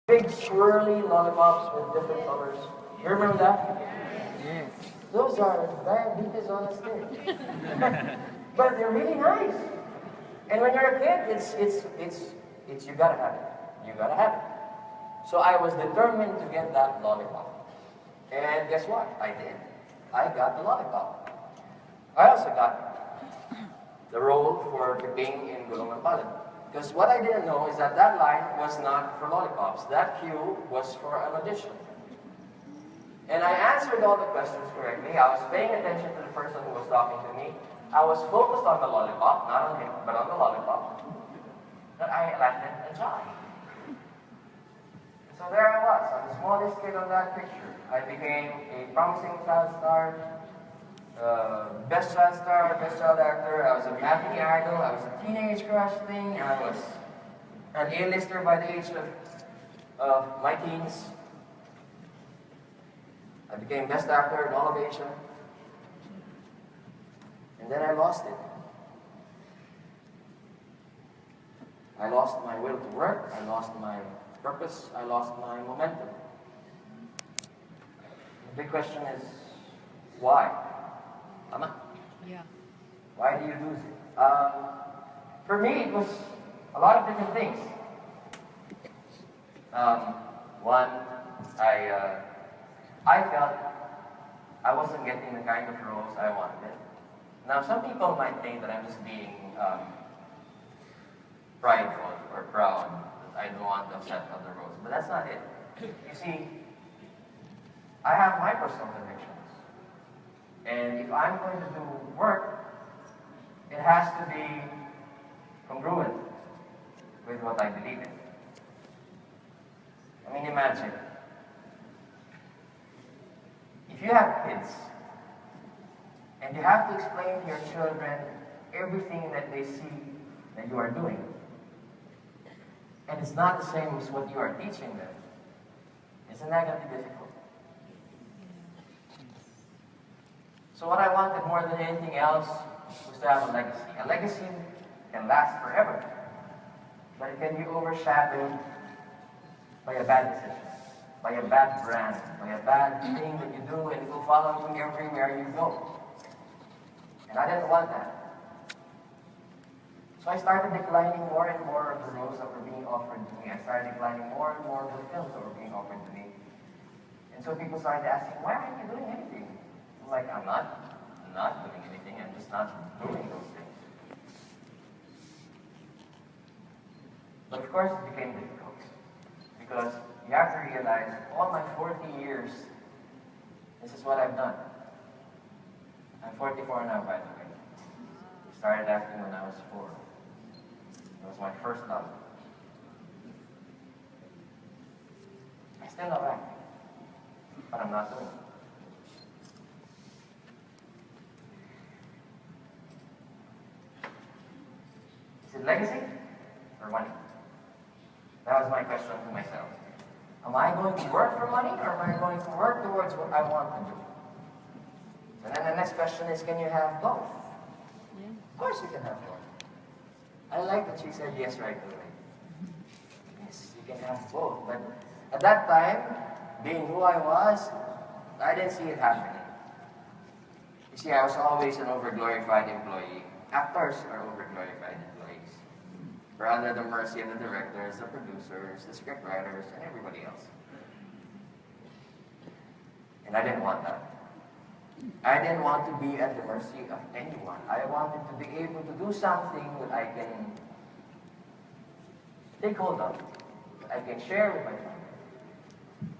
Big swirly lollipops with different colors. You remember that? Yes. Those are diabetes on a stick. But they're really nice. And when you're a kid, it's you gotta have it. You gotta have it. So I was determined to get that lollipop. And guess what? I did. I got the lollipop. I also got the role for being in Gulong ng Palad. Because what I didn't know is that that line was not for lollipops. That cue was for an audition. And I answered all the questions correctly. I was paying attention to the person who was talking to me. I was focused on the lollipop, not on him, but on the lollipop. That I landed a job. So there I was, I'm the smallest kid on that picture. I became a promising child star, best child star, best child actor. I was a matinee idol. I was a teenage crush thing. I was an A-lister by the age of my teens. I became best actor in all of Asia. And then I lost it. I lost my will to work. I lost my purpose. I lost my momentum. The big question is, why? Mama? Yeah. Why do you lose it? For me, it was a lot of different things. One, I felt I wasn't getting the kind of roles I wanted. Now, some people might think that I'm just being prideful or proud, that I don't want to accept other roles, but that's not it. You see, I have my personal convictions. And if I'm going to do work, it has to be congruent with what I believe in. I mean, imagine, if you have kids, and you have to explain to your children everything that they see that you are doing, and it's not the same as what you are teaching them, isn't that going to be difficult? So what I wanted more than anything else was to have a legacy. A legacy can last forever, but it can be overshadowed by a bad decision, by a bad brand, by a bad thing that you do, and it will follow you everywhere you go. And I didn't want that. So I started declining more and more of the roles that were being offered to me. I started declining more and more of the films that were being offered to me. And so people started asking, why aren't you doing anything? I'm like, I'm not doing anything. I'm just not doing those things. But of course it became difficult. Because you have to realize, all my 40 years, this is what I've done. I'm 44 now, by the way. I started acting when I was 4. It was my first love. I still love acting, but I'm not doing it. Is it legacy or money? That was my question to myself. Am I going to work for money, or am I going to work towards what I want to do? And then the next question is, can you have both? Yeah. Of course you can have both. I like that she said yes right away. Yes, you can have both. But at that time, being who I was, I didn't see it happening. You see, I was always an overglorified employee. Actors are overglorified employees. We're under the mercy of the directors, the producers, the scriptwriters, and everybody else. And I didn't want that. I didn't want to be at the mercy of anyone. I wanted to be able to do something that I can take hold of, that I can share with my family.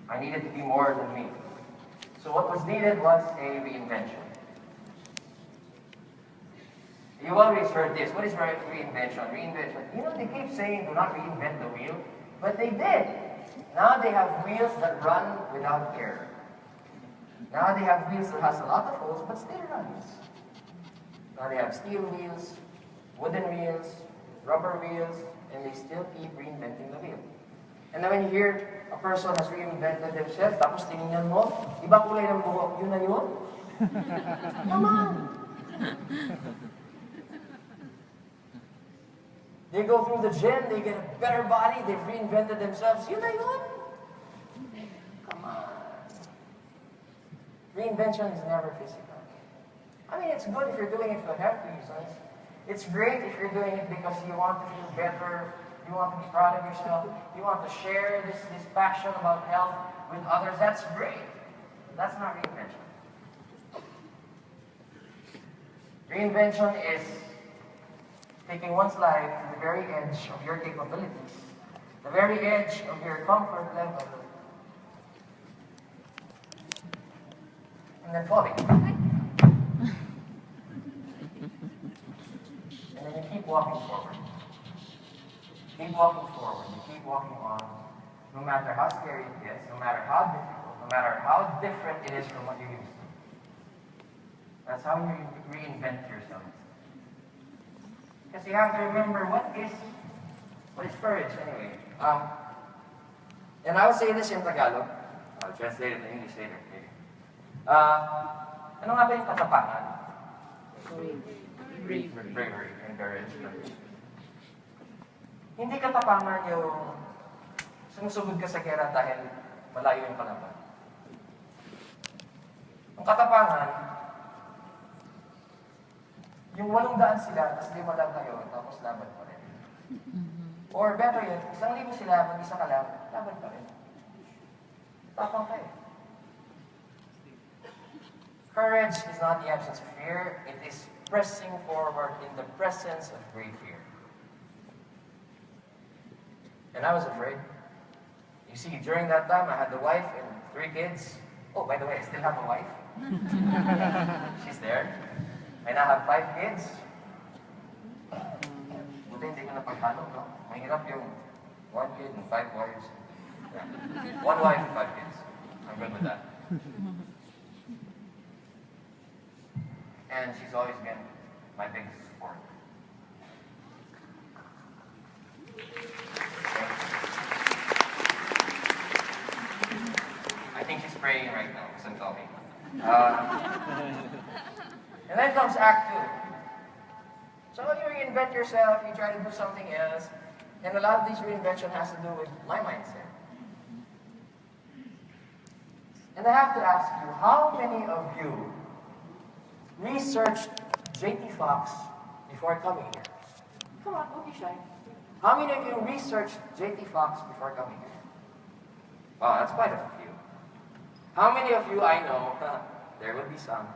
I needed to be more than me. So what was needed was a reinvention. You've always heard this. What is reinvention? Reinvention. You know, they keep saying do not reinvent the wheel, but they did. Now they have wheels that run without air. Now they have wheels that has a lot of holes, but still runs. Now they have steel wheels, wooden wheels, rubber wheels, and they still keep reinventing the wheel. And then when you hear a person has reinvented themselves, tapos tinignan mo, iba kulay ng buhok, yun na yun? Come on! They go through the gym, they get a better body, they've reinvented themselves, yun na yun? Reinvention is never physical. I mean, it's good if you're doing it for health reasons. It's great if you're doing it because you want to feel better, you want to be proud of yourself, you want to share this passion about health with others. That's great. That's not reinvention. Reinvention is taking one's life to the very edge of your capabilities, the very edge of your comfort level, and then falling. And then you keep walking forward. Keep walking forward. You keep walking on, no matter how scary it gets, no matter how difficult, no matter how different it is from what you used to. That's how you reinvent yourself. Because you have to remember what is courage anyway. And I will say this in Tagalog. I'll translate it in English later. Ano nga ba yung katapangan? Bravery and courage. Hindi katapangan yung sumusugod ka sa gera dahil malayo yung kalaban. Ang katapangan, yung 800 sila, tapos 5 lang kayo, tapos laban pa rin. Or better yun, 1,000 sila, mag-isa ka lang, laban pa rin. Tapang kayo. Courage is not the absence of fear, it is pressing forward in the presence of great fear. And I was afraid. You see, during that time, I had a wife and 3 kids. Oh, by the way, I still have a wife. She's there. I now have 5 kids. Buti hindi ko napagtalo, no? Mahirap yung 1 kid and 5 wives. Yeah. 1 wife and 5 kids. I'm good with that. And she's always been my biggest support. I think she's praying right now because I'm talking. And then comes Act 2. So you reinvent yourself, you try to do something else, and a lot of this reinvention has to do with my mindset. And I have to ask you, how many of you researched J.T. Fox before coming here? Come on, don't be shy. How many of you researched J.T. Fox before coming here? Wow, that's quite a few. How many of you I know, there will be some.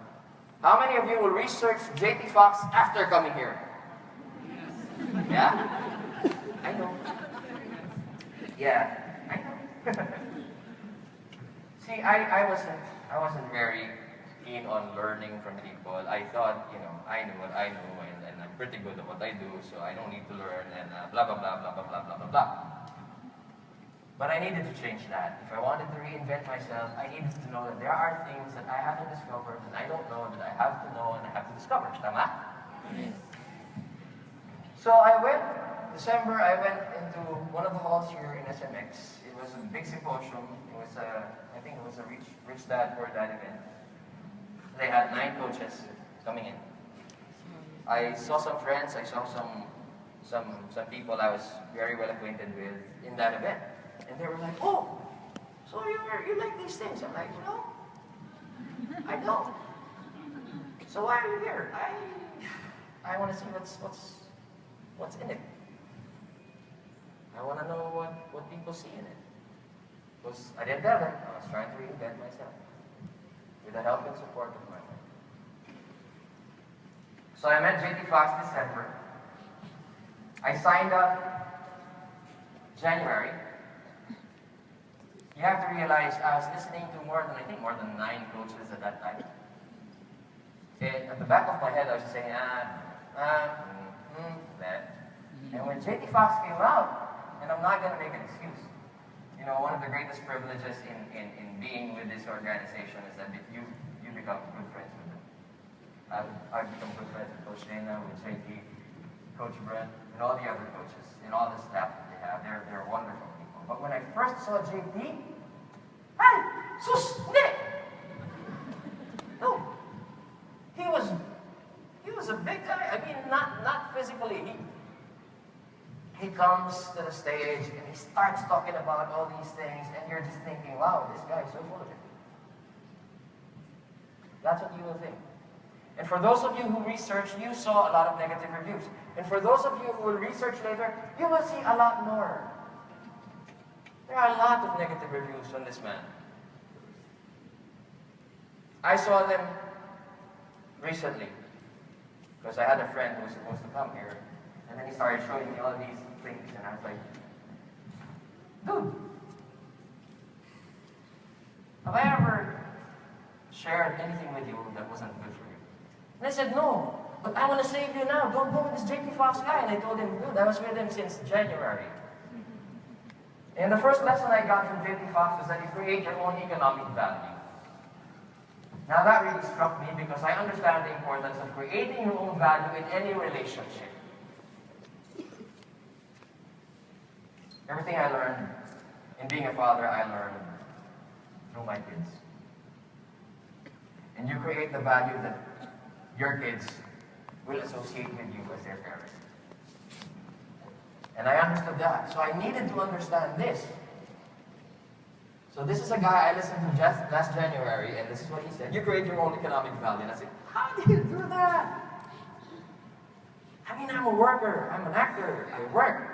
How many of you will research J.T. Fox after coming here? Yeah? I know. Yeah, I know. See, I wasn't very keen on learning from people. I thought, I knew what I knew, and I'm pretty good at what I do, so I don't need to learn, and blah, blah, blah, blah, blah, blah, blah, blah, blah. But I needed to change that. If I wanted to reinvent myself, I needed to know that there are things that I haven't discovered, and I don't know, that I have to know, and I have to discover. Tama? Yes. So December, I went into one of the halls here in SMX. It was a big symposium. It was I think it was a Rich Dad, Poor Dad event. They had 9 coaches coming in. I saw some friends, I saw some people I was very well acquainted with in that event. And they were like, oh, so you like these things? I'm like, no, I don't. So why are you here? I want to see what's in it. I want to know what people see in it. Because I didn't tell them, I was trying to reinvent myself with the help and support of my wife. So I met J.T. Fox December. I signed up January. You have to realize I was listening to more than 9 coaches at that time. And at the back of my head, I was saying, that. And when J.T. Fox came out, and I'm not going to make an excuse, one of the greatest privileges in being with this organization is that you become good friends with them. I've become good friends with Coach Dana, with J.T., Coach Brett, and all the other coaches, and all the staff that they have. They're wonderful people. But when I first saw J.T., hey, sus, hindi! No. He was a big guy. I mean, not physically. He comes to the stage and he starts talking about all these things, and you're just thinking, wow, this guy is so full of it. That's what you will think. And for those of you who researched, you saw a lot of negative reviews. And for those of you who will research later, you will see a lot more. There are a lot of negative reviews on this man. I saw them recently, because I had a friend who was supposed to come here, and then he started showing me all these things, and I was like, dude, have I ever shared anything with you that wasn't good for you? And I said, no, but I want to save you now. Don't go with this JP Fox guy. And I told him, dude, I was with him since January. And the first lesson I got from JP Fox was that you create your own economic value. Now that really struck me because I understand the importance of creating your own value in any relationship. Everything I learned in being a father, I learned through my kids. And you create the value that your kids will associate with you as their parents. And I understood that. So I needed to understand this. So this is a guy I listened to just last January, and this is what he said. You create your own economic value. And I said, how do you do that? I mean, I'm a worker. I'm an actor. I work.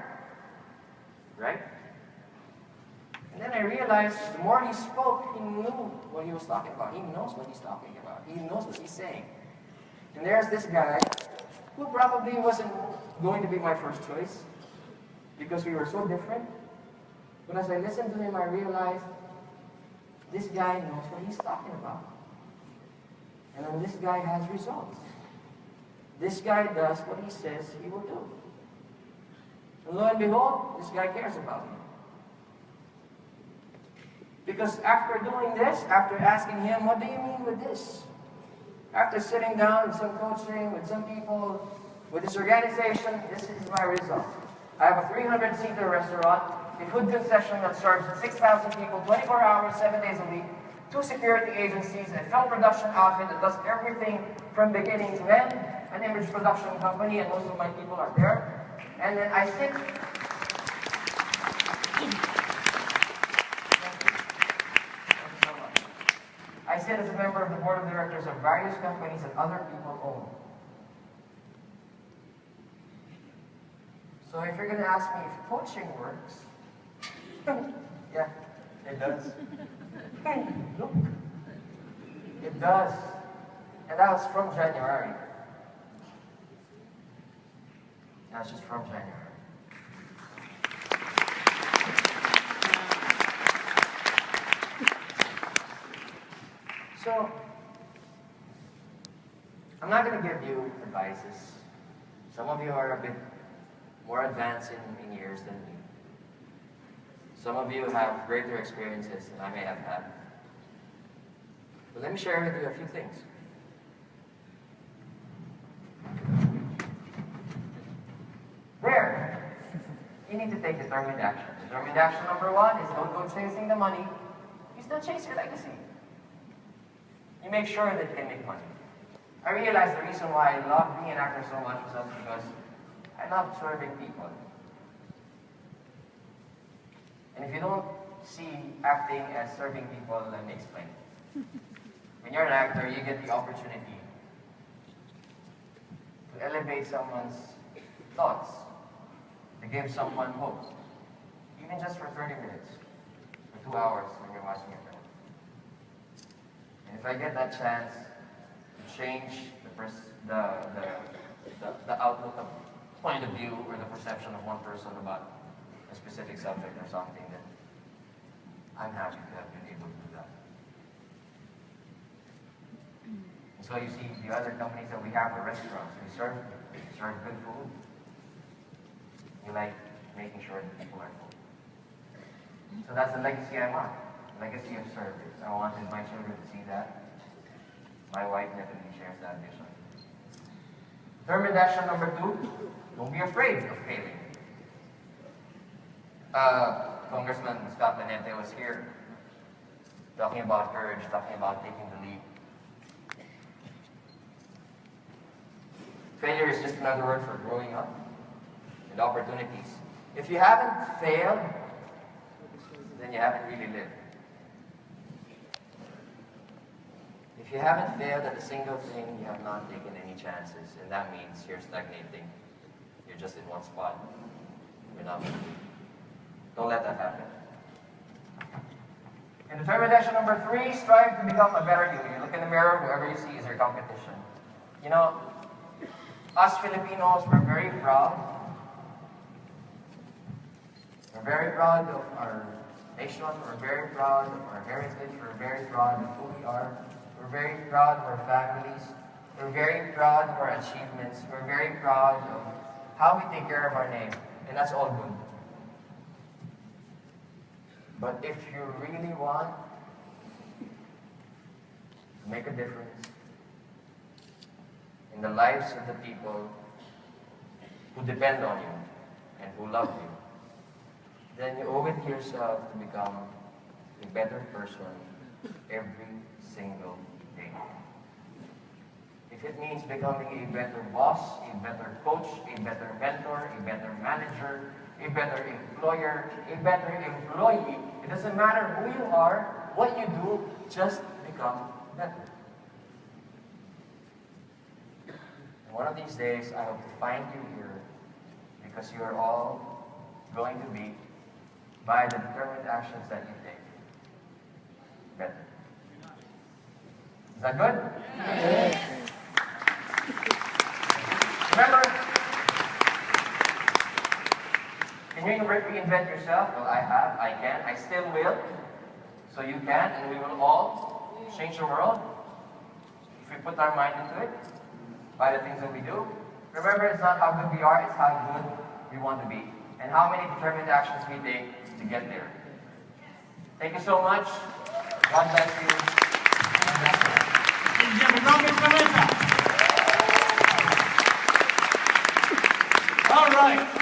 Right? And then I realized the more he spoke, he knew what he was talking about. He knows what he's talking about. He knows what he's saying. And there's this guy who probably wasn't going to be my first choice because we were so different. But as I listened to him, I realized this guy knows what he's talking about. And then this guy has results. This guy does what he says he will do. And lo and behold, this guy cares about me. Because after doing this, after asking him, what do you mean with this? After sitting down with some coaching, with some people, with this organization, this is my result. I have a 300-seater restaurant, a food concession that serves 6,000 people, 24 hours, 7 days a week, 2 security agencies, a film production outfit that does everything from beginning to end, an image production company, and most of my people are there. And then I sit... I sit as a member of the board of directors of various companies that other people own. So if you're going to ask me if coaching works, yeah, it does. Look, it does. And that was from January. That's just from January. So, I'm not going to give you advices. Some of you are a bit more advanced in years than me. Some of you have greater experiences than I may have had. But let me share with you a few things. There, you need to take determined action. Determined action number 1 is don't go chasing the money. You still chase your legacy. You make sure that you can make money. I realized the reason why I love being an actor so much was because I love serving people. And if you don't see acting as serving people, let me explain. When you're an actor, you get the opportunity to elevate someone's thoughts, to give someone hope, even just for 30 minutes, for 2 hours when you're watching a film. And if I get that chance to change the outlook of point of view or the perception of one person about a specific subject or something, then I'm happy to have been able to do that. And so you see the other companies that we have, the restaurants, we serve good food. We like making sure that people are full. So that's the legacy I want. Legacy of service. I wanted my children to see that. My wife definitely shares that vision. Determined action number 2, don't be afraid of failing. Congressman Scott Benete was here talking about courage, talking about taking the lead. Failure is just another word for growing up and opportunities. If you haven't failed, then you haven't really lived. If you haven't failed at a single thing, you have not taken any chances, and that means you're stagnating. You're just in one spot. You're not moving. Don't let that happen. And determined action number 3, strive to become a better you. You look in the mirror, whoever you see is your competition. You know, us Filipinos, we're very proud. We're very proud of our nation. We're very proud of our heritage. We're very proud of who we are. We're very proud of our families. We're very proud of our achievements. We're very proud of how we take care of our name. And that's all good. But if you really want to make a difference in the lives of the people who depend on you and who love you, then you owe it to yourself to become a better person every single day. If it means becoming a better boss, a better coach, a better mentor, a better manager, a better employer, a better employee, it doesn't matter who you are, what you do, just become better. And one of these days, I hope to find you here because you are all going to be, by the determined actions that you take, better. Is that good? Yes. Remember, can you reinvent yourself? Well, I have, I can, I still will. So you can, and we will all change the world if we put our mind into it by the things that we do. Remember, it's not how good we are, it's how good we want to be. And how many determined actions we take to get there. Thank you so much. God bless you. Romnick Sarmenta. All right.